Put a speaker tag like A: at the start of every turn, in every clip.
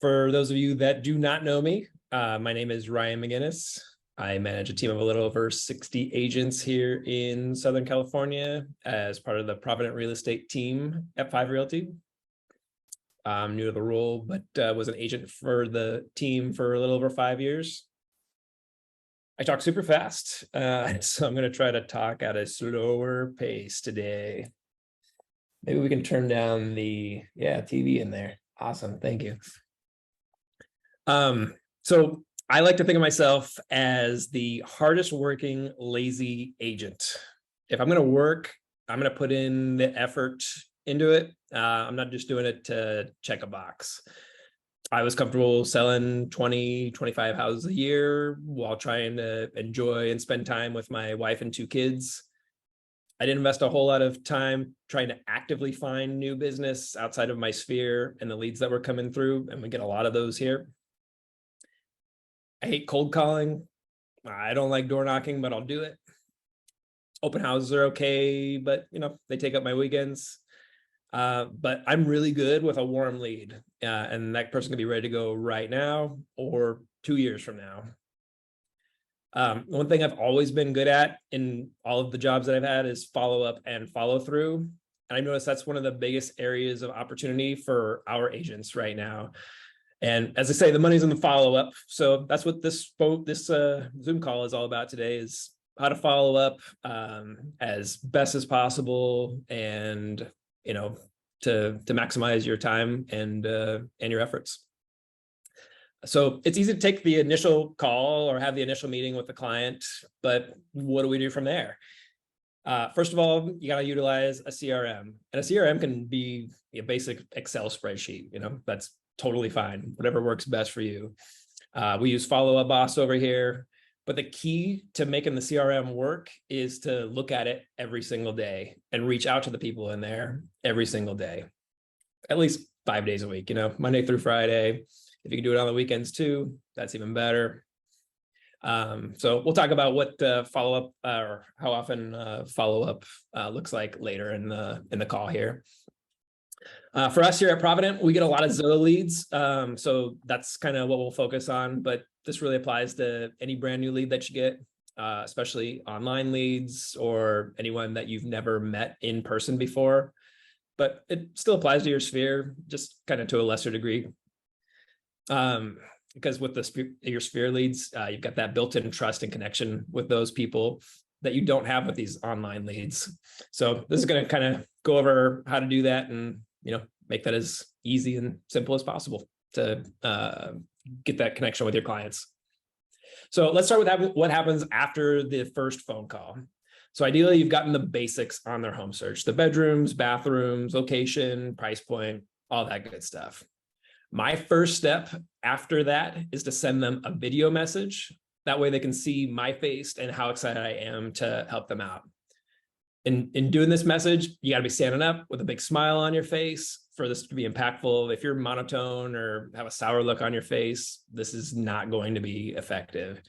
A: For those of you that do not know me, my name is Ryan McGinnis. I manage a team of a little over 60 agents here in Southern California as part of the Provident Real Estate team at Fiv Realty. I'm new to the role, but was an agent for the team for a little over 5 years. I talk super fast, so I'm going to try to talk at a slower pace today. Maybe we can turn down the TV in there. Awesome, thank you. So I like to think of myself as the hardest working, lazy agent. If I'm going to work, I'm going to put in the effort into it. I'm not just doing it to check a box. I was comfortable selling 20, 25 houses a year while trying to enjoy and spend time with my wife and 2 kids. I didn't invest a whole lot of time trying to actively find new business outside of my sphere and the leads that were coming through, and we get a lot of those here. I hate cold calling. I don't like door knocking, but I'll do it. Open houses are okay, but they take up my weekends. But I'm really good with a warm lead, and that person can be ready to go right now or 2 years from now. One thing I've always been good at in all of the jobs that I've had is follow up and follow through. And I noticed that's one of the biggest areas of opportunity for our agents right now. And as I say, the money's in the follow-up. So that's what this Zoom call is all about today, is how to follow up as best as possible, and to maximize your time and your efforts. So it's easy to take the initial call or have the initial meeting with the client, but what do we do from there? First of all, you got to utilize a CRM, and a CRM can be a basic Excel spreadsheet. That's totally fine, whatever works best for you. We use Follow Up Boss over here, but the key to making the CRM work is to look at it every single day and reach out to the people in there every single day, at least 5 days a week, Monday through Friday. If you can do it on the weekends too, that's even better. So we'll talk about what follow-up or how often follow-up looks like later in the call here. For us here at Provident, we get a lot of Zillow leads. So that's kind of what we'll focus on, but this really applies to any brand new lead that you get, especially online leads or anyone that you've never met in person before. But it still applies to your sphere, just kind of to a lesser degree. Because with your sphere leads, you've got that built-in trust and connection with those people that you don't have with these online leads. So this is going to kind of go over how to do that and make that as easy and simple as possible to get that connection with your clients. So let's start with what happens after the first phone call. So ideally, you've gotten the basics on their home search: the bedrooms, bathrooms, location, price point, all that good stuff. My first step after that is to send them a video message. That way they can see my face and how excited I am to help them out. In doing this message, you got to be standing up with a big smile on your face for this to be impactful. If you're monotone or have a sour look on your face, this is not going to be effective.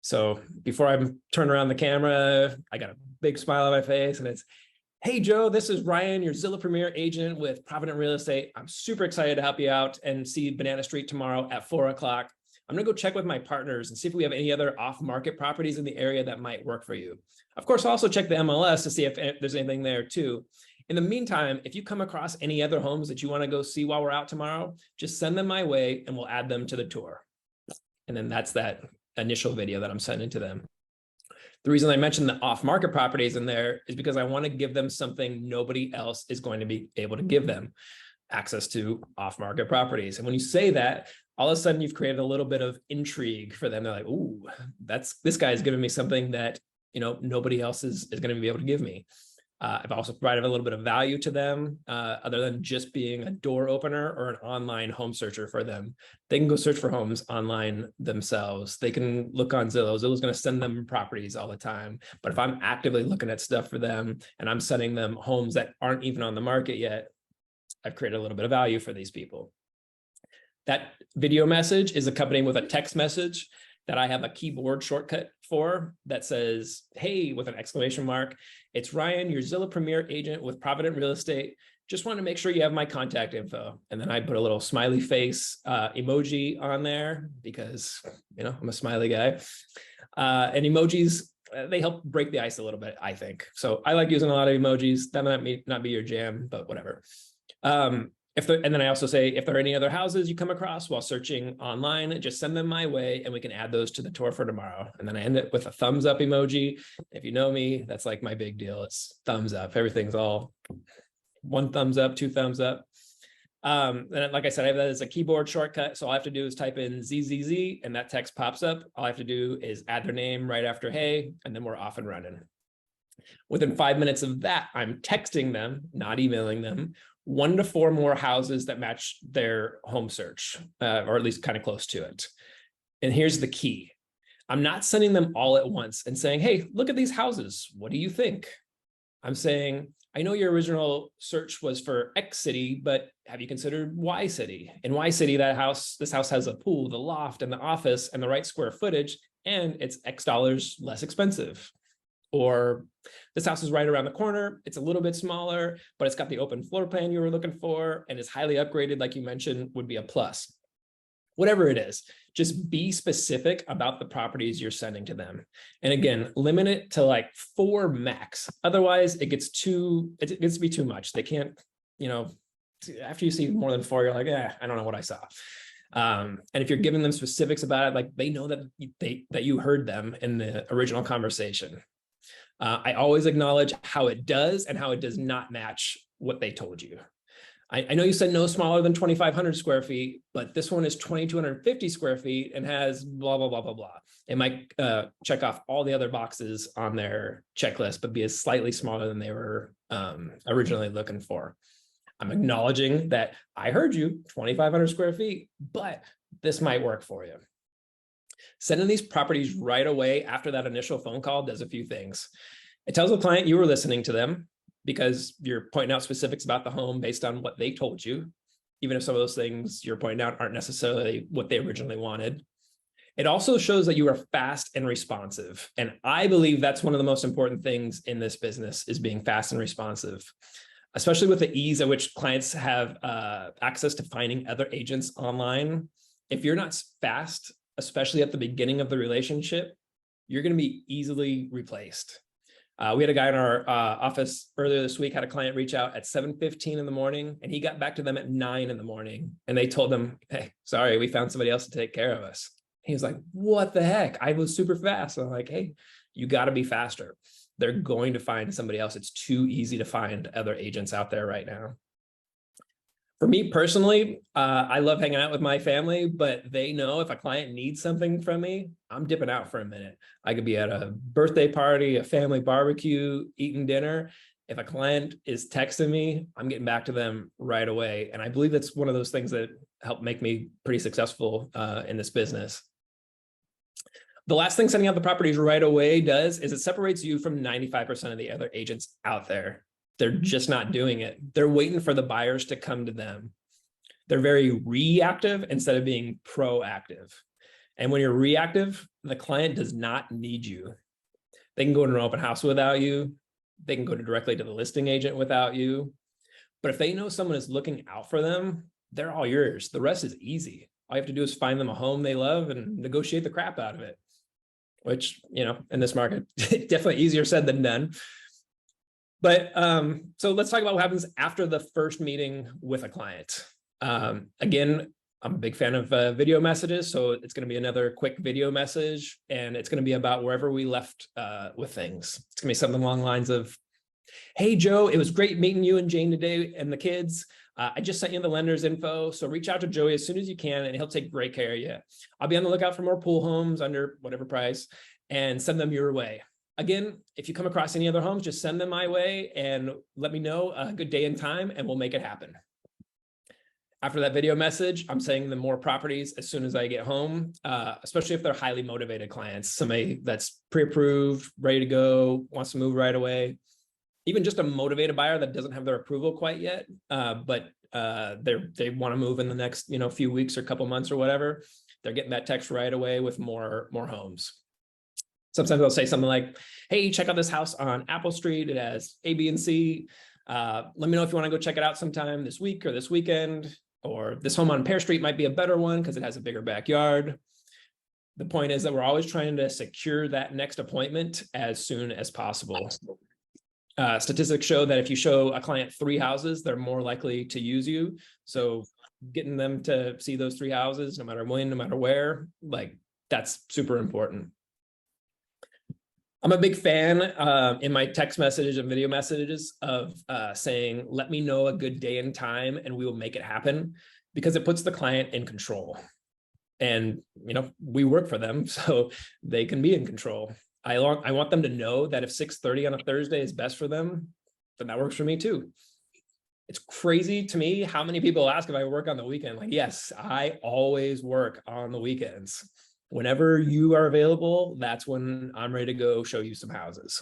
A: So before I turn around the camera, I got a big smile on my face, and it's, "Hey, Joe, this is Ryan, your Zillow Premier agent with Provident Real Estate. I'm super excited to help you out and see Banana Street tomorrow at 4 o'clock. I'm going to go check with my partners and see if we have any other off-market properties in the area that might work for you. Of course, I'll also check the MLS to see if there's anything there too. In the meantime, if you come across any other homes that you want to go see while we're out tomorrow, just send them my way and we'll add them to the tour." And then that's that initial video that I'm sending to them. The reason I mentioned the off-market properties in there is because I want to give them something nobody else is going to be able to give them: access to off-market properties. And when you say that, all of a sudden you've created a little bit of intrigue for them. They're like, "Ooh, this guy's giving me something that nobody else is going to be able to give me." I've also provided a little bit of value to them, other than just being a door opener or an online home searcher for them. They can go search for homes online themselves. They can look on Zillow. Zillow's going to send them properties all the time. But if I'm actively looking at stuff for them and I'm sending them homes that aren't even on the market yet, I've created a little bit of value for these people. That video message is accompanied with a text message that I have a keyboard shortcut for that says, hey, with an exclamation mark, it's Ryan, your Zillow Premier agent with Provident Real Estate. Just want to make sure you have my contact info. And then I put a little smiley face emoji on there because, I'm a smiley guy. And emojis, they help break the ice a little bit, I think. So I like using a lot of emojis. That might not be your jam, but whatever. And then I also say, if there are any other houses you come across while searching online, just send them my way and we can add those to the tour for tomorrow. And then I end it with a thumbs up emoji. If you know me, that's like my big deal. It's thumbs up. Everything's all 1 thumbs up, 2 thumbs up. And like I said, I have that as a keyboard shortcut. So all I have to do is type in ZZZ and that text pops up. All I have to do is add their name right after hey, and then we're off and running. Within 5 minutes of that, I'm texting them, not emailing them, 1 to 4 more houses that match their home search, or at least kind of close to it. And here's the key. I'm not sending them all at once and saying, hey, look at these houses. What do you think? I'm saying, I know your original search was for X city, but have you considered Y city? In Y city, this house has a pool, the loft, and the office, and the right square footage, and it's X dollars less expensive. Or this house is right around the corner. It's a little bit smaller, but it's got the open floor plan you were looking for, and is highly upgraded, like you mentioned, would be a plus. Whatever it is, just be specific about the properties you're sending to them. And again, limit it to like 4 max. Otherwise, it gets to be too much. They can't, after you see more than 4, you're like, I don't know what I saw. And if you're giving them specifics about it, like they know that you heard them in the original conversation. I always acknowledge how it does and how it does not match what they told you. I know you said no smaller than 2,500 square feet, but this one is 2,250 square feet and has blah, blah, blah, blah, blah. It might check off all the other boxes on their checklist, but be slightly smaller than they were originally looking for. I'm acknowledging that I heard you, 2,500 square feet, but this might work for you. Sending these properties right away after that initial phone call does a few things. It tells the client you were listening to them, because you're pointing out specifics about the home based on what they told you, even if some of those things you're pointing out aren't necessarily what they originally wanted. It also shows that you are fast and responsive. And I believe that's one of the most important things in this business, is being fast and responsive, especially with the ease at which clients have access to finding other agents online. If you're not fast, especially at the beginning of the relationship, you're going to be easily replaced. We had a guy in our office earlier this week, had a client reach out at 7:15 in the morning, and he got back to them at 9 in the morning. And they told him, hey, sorry, we found somebody else to take care of us. He was like, what the heck? I was super fast. And I'm like, hey, you got to be faster. They're going to find somebody else. It's too easy to find other agents out there right now. For me personally, I love hanging out with my family, but they know if a client needs something from me, I'm dipping out for a minute. I could be at a birthday party, a family barbecue, eating dinner. If a client is texting me, I'm getting back to them right away. And I believe that's one of those things that help make me pretty successful in this business. The last thing sending out the properties right away does is it separates you from 95% of the other agents out there. They're just not doing it. They're waiting for the buyers to come to them. They're very reactive instead of being proactive. And when you're reactive, the client does not need you. They can go to an open house without you. They can go directly to the listing agent without you. But if they know someone is looking out for them, they're all yours. The rest is easy. All you have to do is find them a home they love and negotiate the crap out of it, which, in this market, definitely easier said than done. But so let's talk about what happens after the first meeting with a client. Again, I'm a big fan of video messages, so it's going to be another quick video message, and it's going to be about wherever we left with things. It's going to be something along the lines of, hey, Joe, it was great meeting you and Jane today and the kids. I just sent you the lender's info, so reach out to Joey as soon as you can, and he'll take great care of you. I'll be on the lookout for more pool homes under whatever price, and send them your way. Again, if you come across any other homes, just send them my way and let me know a good day and time, and we'll make it happen. After that video message, I'm sending them more properties as soon as I get home, especially if they're highly motivated clients, somebody that's pre-approved, ready to go, wants to move right away. Even just a motivated buyer that doesn't have their approval quite yet, but they want to move in the next few weeks or couple months or whatever. they're getting that text right away with more homes. Sometimes I'll say something like, hey, check out this house on Apple Street. It has A, B, and C. Let me know if you want to go check it out sometime this week or this weekend, or this home on Pear Street might be a better one because it has a bigger backyard. The point is that we're always trying to secure that next appointment as soon as possible. Statistics show that if you show a client 3 houses, they're more likely to use you. So getting them to see those 3 houses, no matter when, no matter where, like, that's super important. I'm a big fan in my text message and video messages of saying, let me know a good day and time and we will make it happen, because it puts the client in control. And, you know, we work for them, so they can be in control. I want them to know that if 6:30 on a Thursday is best for them, then that works for me too. It's crazy to me how many people ask if I work on the weekend. Like, yes, I always work on the weekends. Whenever you are available, that's when I'm ready to go show you some houses.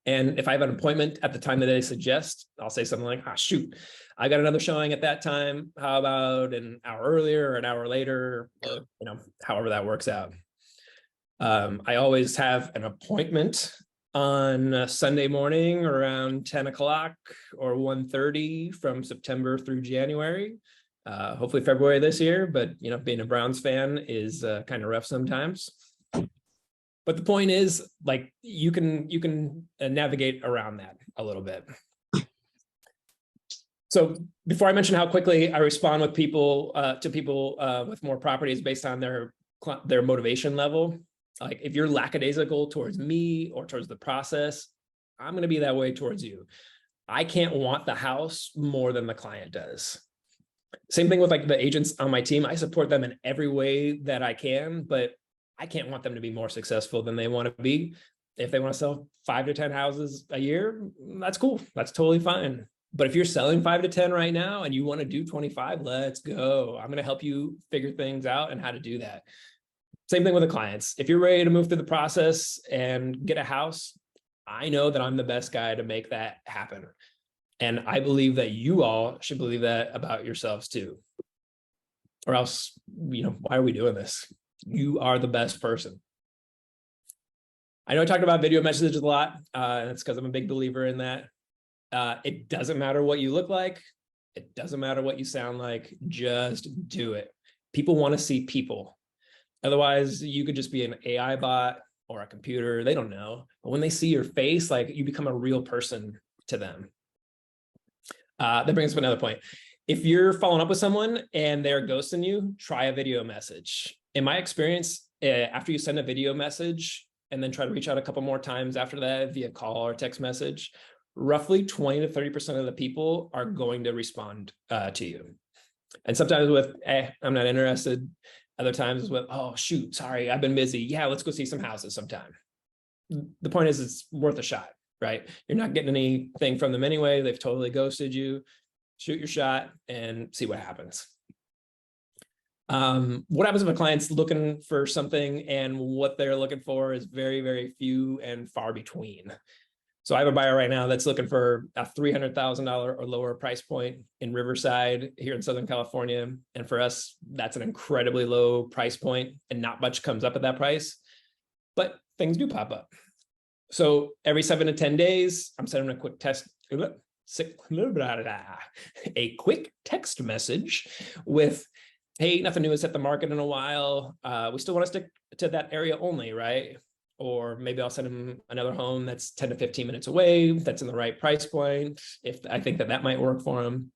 A: And if I have an appointment at the time that they suggest, I'll say something like, shoot, I got another showing at that time. How about an hour earlier or an hour later, or, you know, however that works out. I always have an appointment on Sunday morning around 10 o'clock or 1:30 from September through January. Hopefully February this year, but, you know, being a Browns fan is kind of rough sometimes. But the point is, like, you can navigate around that a little bit. So before I mention how quickly I respond with people with more properties based on their motivation level, like if you're lackadaisical towards me or towards the process, I'm going to be that way towards you. I can't want the house more than the client does. Same thing with like the agents on my team. I support them in every way that I can, but I can't want them to be more successful than they want to be. If they want to sell 5 to 10 houses a year, that's cool. That's totally fine. But if you're selling 5 to 10 right now and you want to do 25, let's go. I'm going to help you figure things out and how to do that. Same thing with the clients. If you're ready to move through the process and get a house, I know that I'm the best guy to make that happen. And I believe that you all should believe that about yourselves too. Or else, you know, why are we doing this? You are the best person. I know I talked about video messages a lot, and it's because I'm a big believer in that. It doesn't matter what you look like. It doesn't matter what you sound like. Just do it. People want to see people. Otherwise, you could just be an AI bot or a computer. They don't know. But when they see your face, like, you become a real person to them. That brings up another point. If you're following up with someone and they're ghosting you, try a video message. In my experience, after you send a video message and then try to reach out a couple more times after that via call or text message, roughly 20 to 30% of the people are going to respond to you. And sometimes with, I'm not interested. Other times with, oh, shoot, sorry, I've been busy. Yeah, let's go see some houses sometime. The point is, it's worth a shot, right? You're not getting anything from them anyway. They've totally ghosted you. Shoot your shot and see what happens. What happens if a client's looking for something and what they're looking for is very, very few and far between? So I have a buyer right now that's looking for a $300,000 or lower price point in Riverside here in Southern California. And for us, that's an incredibly low price point and not much comes up at that price, but things do pop up. So every 7 to 10 days, I'm sending a quick text message with, hey, nothing new has hit the market in a while. We still want to stick to that area only, right? Or maybe I'll send him another home that's 10 to 15 minutes away, that's in the right price point, if I think that might work for him.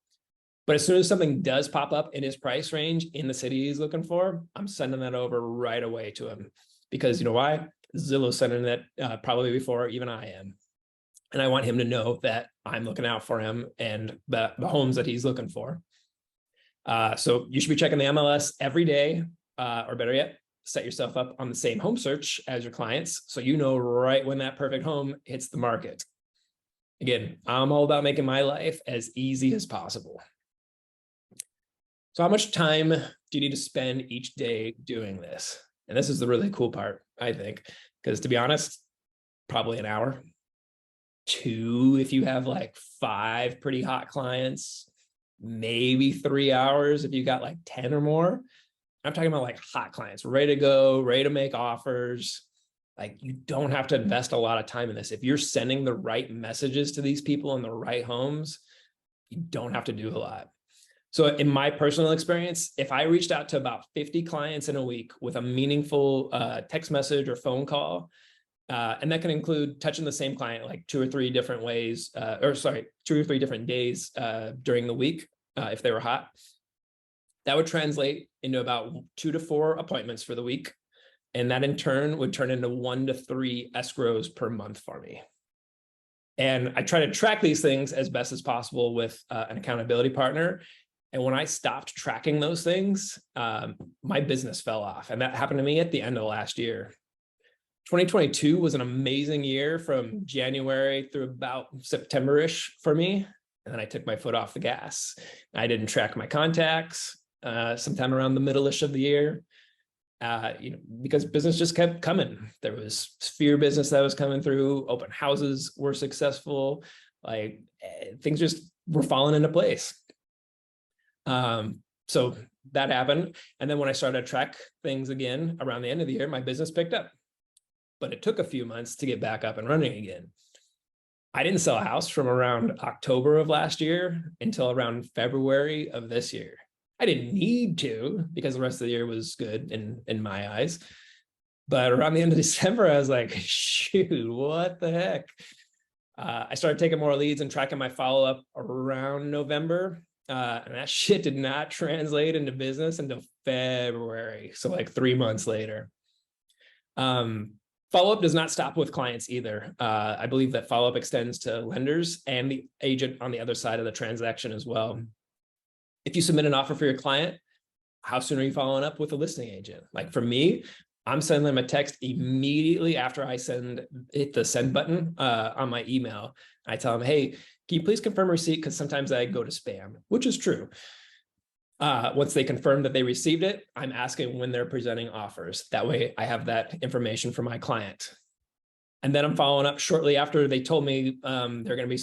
A: But as soon as something does pop up in his price range in the city he's looking for, I'm sending that over right away to him. Because you know why? Zillow's sending that probably before even I am. And I want him to know that I'm looking out for him and the homes that he's looking for. So you should be checking the MLS every day, or better yet, set yourself up on the same home search as your clients so you know right when that perfect home hits the market. Again, I'm all about making my life as easy as possible. So how much time do you need to spend each day doing this? And this is the really cool part, I think, because to be honest, probably an hour. 2 if you have like 5 pretty hot clients, maybe 3 hours if you got like 10 or more. I'm talking about like hot clients, ready to go, ready to make offers. Like you don't have to invest a lot of time in this. If you're sending the right messages to these people in the right homes, you don't have to do a lot. So in my personal experience, if I reached out to about 50 clients in a week with a meaningful text message or phone call, and that can include touching the same client like 2 or 3 different ways, 2 or 3 different days during the week, if they were hot, that would translate into about 2 to 4 appointments for the week. And that in turn would turn into 1 to 3 escrows per month for me. And I try to track these things as best as possible with an accountability partner. And when I stopped tracking those things, my business fell off. And that happened to me at the end of last year. 2022 was an amazing year from January through about September-ish for me. And then I took my foot off the gas. I didn't track my contacts sometime around the middle-ish of the year, because business just kept coming. There was sphere business that was coming through. Open houses were successful. Like things just were falling into place. So that happened. And then when I started to track things again around the end of the year, my business picked up. But it took a few months to get back up and running again. I didn't sell a house from around October of last year until around February of this year. I didn't need to because the rest of the year was good in my eyes. But around the end of December, I was like, shoot, what the heck? I started taking more leads and tracking my follow-up around November. And that shit did not translate into business until February. So like 3 months later. Follow-up does not stop with clients either. I believe that follow-up extends to lenders and the agent on the other side of the transaction as well. If you submit an offer for your client, how soon are you following up with a listing agent? Like for me, I'm sending them a text immediately after I hit the send button on my email. I tell them, hey, can you please confirm receipt? Because sometimes I go to spam, which is true. Once they confirm that they received it, I'm asking when they're presenting offers. That way I have that information for my client. And then I'm following up shortly after they told me they're going to be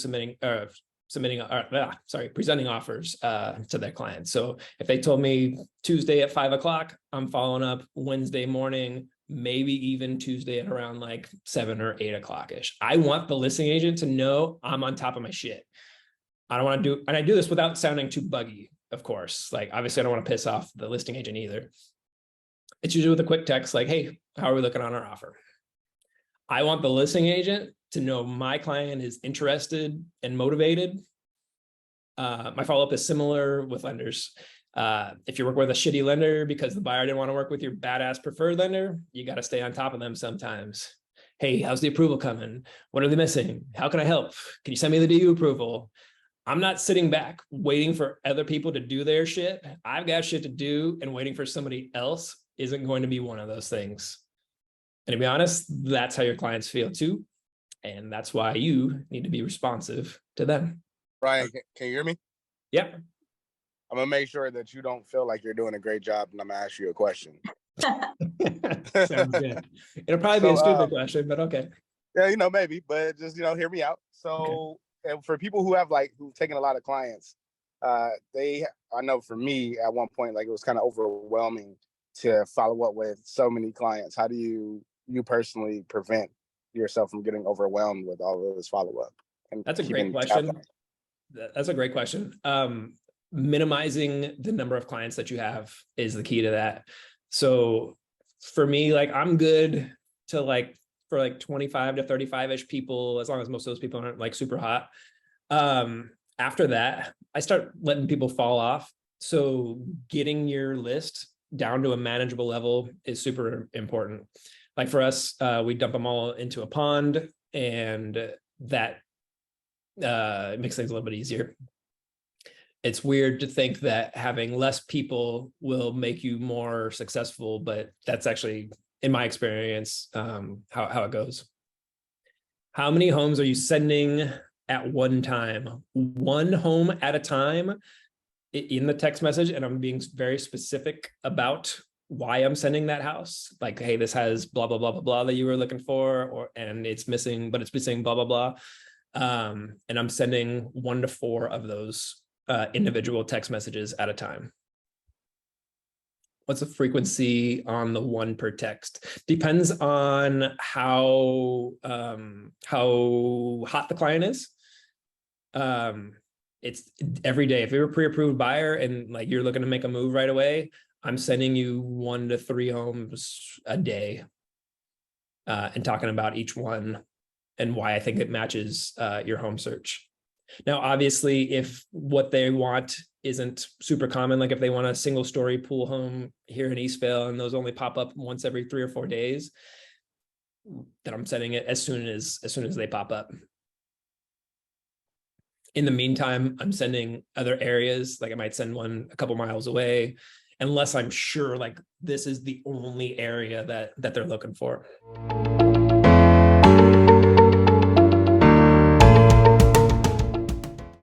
A: presenting offers to their clients. So if they told me Tuesday at 5 o'clock, I'm following up Wednesday morning, maybe even Tuesday at around like 7 or 8 o'clock-ish. I want the listing agent to know I'm on top of my shit. I don't want to and I do this without sounding too buggy. Of course, like obviously I don't want to piss off the listing agent either. It's usually with a quick text like, hey, how are we looking on our offer? I want the listing agent to know my client is interested and motivated. My follow-up is similar with lenders. If you work with a shitty lender because the buyer didn't want to work with your badass preferred lender, you got to stay on top of them sometimes. Hey, how's the approval coming? What are they missing? How can I help? Can you send me the DU approval? I'm not sitting back waiting for other people to do their shit. I've got shit to do, and waiting for somebody else isn't going to be one of those things. And to be honest, that's how your clients feel too. And that's why you need to be responsive to them.
B: Ryan, can you hear me?
A: Yeah.
B: I'm going to make sure that you don't feel like you're doing a great job, and I'm going to ask you a question.
A: Sounds good. It'll probably be a stupid question, but okay.
B: Yeah, maybe, but just, hear me out. So, okay. And for people who have who've taken a lot of clients, I know for me at one point, it was kind of overwhelming to follow up with so many clients. How do you personally prevent yourself from getting overwhelmed with all of this follow-up?
A: That's a great question. That's a great question. Minimizing the number of clients that you have is the key to that. So for me, I'm good to for 25 to 35-ish people, as long as most of those people aren't super hot. After that, I start letting people fall off. So getting your list down to a manageable level is super important. Like for us, we dump them all into a pond, and that makes things a little bit easier. It's weird to think that having less people will make you more successful, but that's actually, in my experience, how it goes. How many homes are you sending at one time? One home at a time in the text message, and I'm being very specific about why I'm sending that house. Like, hey, this has blah, blah, blah, blah, blah that you were looking for, and it's missing, but it's missing blah, blah, blah. And I'm sending 1 to 4 of those individual text messages at a time. What's the frequency on the one per text? Depends on how hot the client is. It's every day. If you're a pre-approved buyer and like you're looking to make a move right away, I'm sending you 1 to 3 homes a day, and talking about each one and why I think it matches your home search. Now, obviously, if what they want isn't super common, like if they want a single story pool home here in Eastvale and those only pop up once every 3 or 4 days, then I'm sending it as soon as they pop up. In the meantime, I'm sending other areas, like I might send one a couple miles away, unless I'm sure like this is the only area that they're looking for.